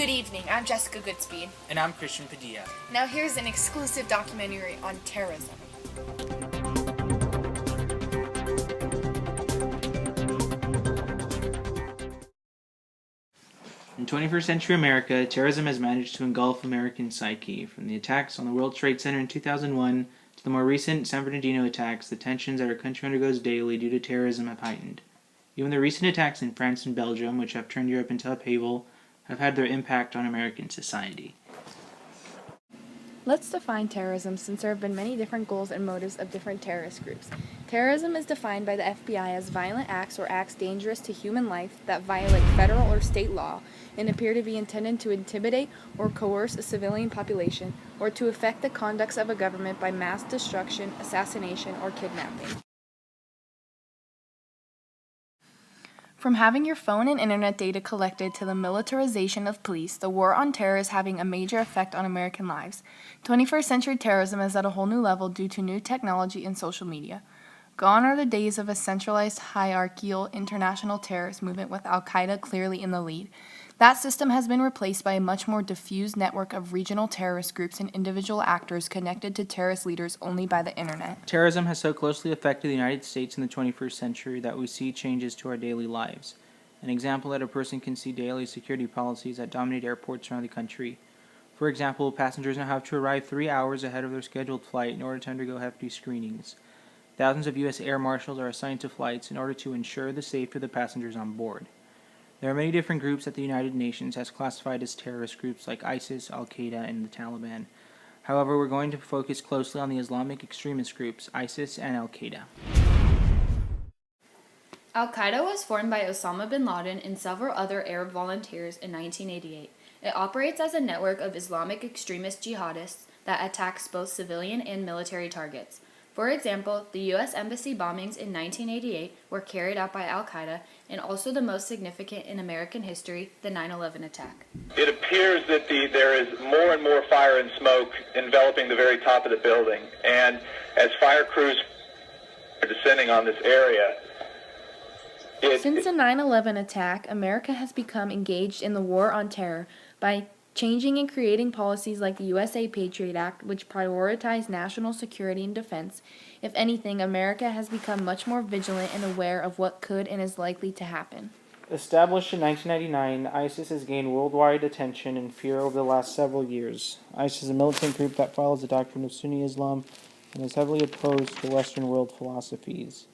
Good evening, I'm Jessica Goodspeed. And I'm Christian Padilla. Now here's an exclusive documentary on terrorism. In 21st century America, terrorism has managed to engulf American psyche. From the attacks on the World Trade Center in 2001 to the more recent San Bernardino attacks, the tensions that our country undergoes daily due to terrorism have heightened. Even the recent attacks in France and Belgium, which have turned Europe into upheaval, have had their impact on American society. Let's define terrorism, since there have been many different goals and motives of different terrorist groups. Terrorism is defined by the FBI as violent acts or acts dangerous to human life that violate federal or state law and appear to be intended to intimidate or coerce a civilian population or to affect the conduct of a government by mass destruction, assassination, or kidnapping. From having your phone and internet data collected to the militarization of police, the war on terror is having a major effect on American lives. 21st century terrorism is at a whole new level due to new technology and social media. Gone are the days of a centralized, hierarchical, international terrorist movement with Al-Qaeda clearly in the lead. That system has been replaced by a much more diffused network of regional terrorist groups and individual actors connected to terrorist leaders only by the internet. Terrorism has so closely affected the United States in the 21st century that we see changes to our daily lives. An example that a person can see daily is security policies that dominate airports around the country. For example, passengers now have to arrive 3 hours ahead of their scheduled flight in order to undergo hefty screenings. Thousands of U.S. air marshals are assigned to flights in order to ensure the safety of the passengers on board. There are many different groups that the United Nations has classified as terrorist groups like ISIS, Al-Qaeda, and the Taliban. However, we're going to focus closely on the Islamic extremist groups, ISIS and Al-Qaeda. Al-Qaeda was formed by Osama bin Laden and several other Arab volunteers in 1988. It operates as a network of Islamic extremist jihadists that attacks both civilian and military targets. For example, the U.S. Embassy bombings in 1988 were carried out by Al-Qaeda, and also the most significant in American history, the 9/11 attack. It appears that there is more and more fire and smoke enveloping the very top of the building, and as fire crews are descending on this area, Since the 9/11 attack, America has become engaged in the war on terror by changing and creating policies like the USA Patriot Act, which prioritize national security and defense. If anything, America has become much more vigilant and aware of what could and is likely to happen. Established in 1999, ISIS has gained worldwide attention and fear over the last several years. ISIS is a militant group that follows the doctrine of Sunni Islam and is heavily opposed to Western world philosophies.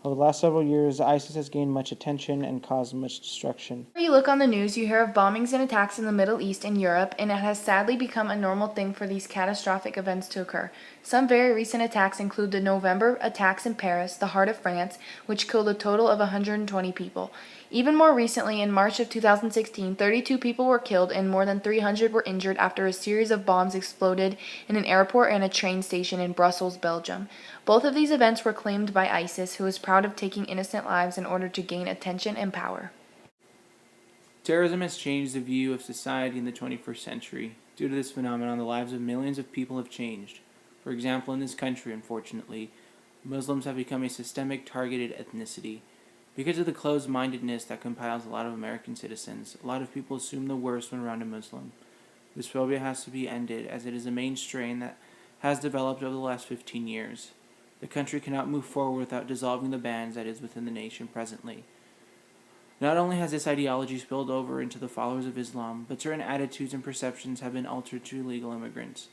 Over the last several years, ISIS has gained much attention and caused much destruction. Whenever you look on the news, you hear of bombings and attacks in the Middle East and Europe, and it has sadly become a normal thing for these catastrophic events to occur. Some very recent attacks include the November attacks in Paris, the heart of France, which killed a total of 120 people. Even more recently, in March of 2016, 32 people were killed and more than 300 were injured after a series of bombs exploded in an airport and a train station in Brussels, Belgium. Both of these events were claimed by ISIS, who is proud of taking innocent lives in order to gain attention and power. Terrorism has changed the view of society in the 21st century. Due to this phenomenon, the lives of millions of people have changed. For example, in this country, unfortunately, Muslims have become a systemic targeted ethnicity. Because of the closed-mindedness that compiles a lot of American citizens, a lot of people assume the worst when around a Muslim. This phobia has to be ended, as it is a main strain that has developed over the last 15 years. The country cannot move forward without dissolving the bands that is within the nation presently. Not only has this ideology spilled over into the followers of Islam, but certain attitudes and perceptions have been altered to illegal immigrants.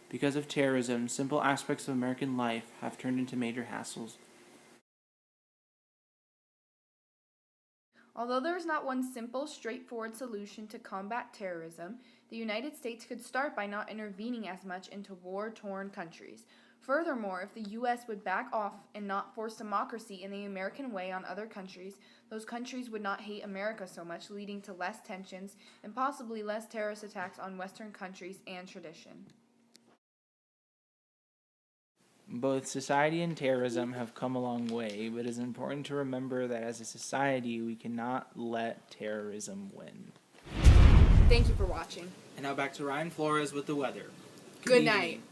Because of terrorism, simple aspects of American life have turned into major hassles. Although there is not one simple, straightforward solution to combat terrorism, the United States could start by not intervening as much into war-torn countries. Furthermore, if the U.S. would back off and not force democracy in the American way on other countries, those countries would not hate America so much, leading to less tensions and possibly less terrorist attacks on Western countries and tradition. Both society and terrorism have come a long way, but it is important to remember that as a society, we cannot let terrorism win. Thank you for watching. And now back to Ryan Flores with the weather. Good night.